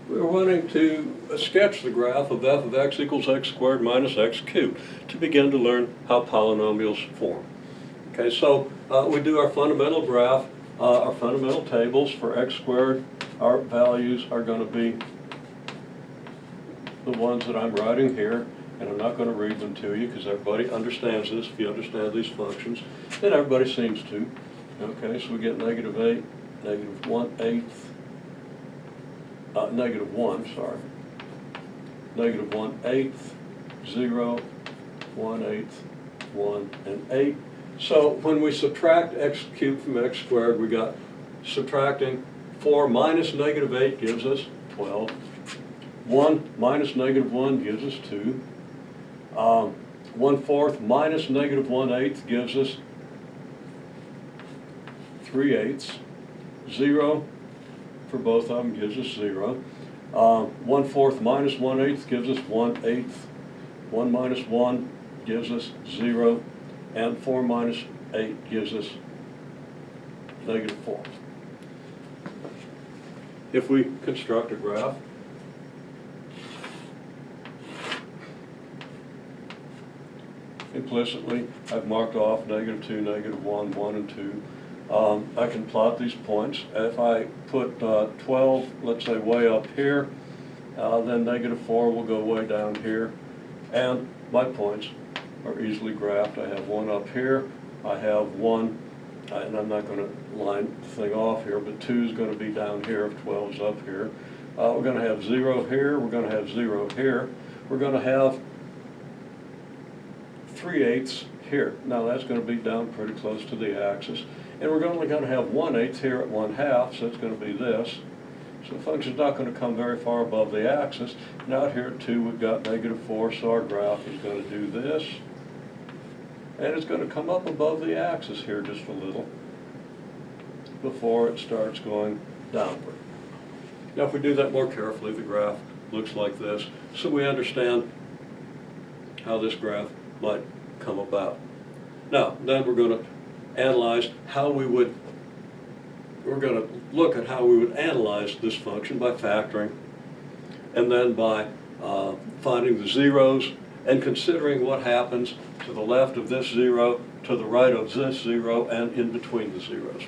we're wanting to sketch the graph of f of x equals x squared minus x cubed to begin to learn how polynomials form. Okay, so we do our fundamental graph, our fundamental tables for x squared. Our values are going to be the ones that I'm writing here, and I'm not going to read them to you because everybody understands this. If you understand these functions, then everybody seems to. Okay, so we get negative 8, negative 1/8, negative 1, sorry, negative 1/8, 0, 1/8, 1, and 8. So when we subtract x cubed from x squared, we got subtracting 4 minus negative 8 gives us 12. 1 minus negative 1 gives us 2. 1/4 minus negative 1/8 gives us 3/8. 0 for both of them gives us 0. 1/4 minus 1/8 gives us 1/8. 1 minus 1 gives us 0. And 4 minus 8 gives us negative 4. If we construct a graph, implicitly I've marked off negative 2, negative 1, 1, and 2. I can plot these points. If I put 12, let's say, way up here, then negative 4 will go way down here, and my points are easily graphed. I have 1 up here, I have 1, and I'm not going to line the thing off here, but 2 is going to be down here if 12 is up here. We're going to have 0 here, we're going to have 0 here, we're going to have 3/8 here. Now that's going to be down pretty close to the axis, and we're only going to have 1/8 here at 1/2, so it's going to be this. So the function's not going to come very far above the axis. And out here at 2 we've got negative 4, so our graph is going to do this. And it's going to come up above the axis here just a little before it starts going downward. Now if we do that more carefully, the graph looks like this. So we understand how this graph might come about. Now, then we're going to analyze how we would, we're going to look at how we would analyze this function by factoring, and then by finding the zeros and considering what happens to the left of this 0, to the right of this 0, and in between the zeros.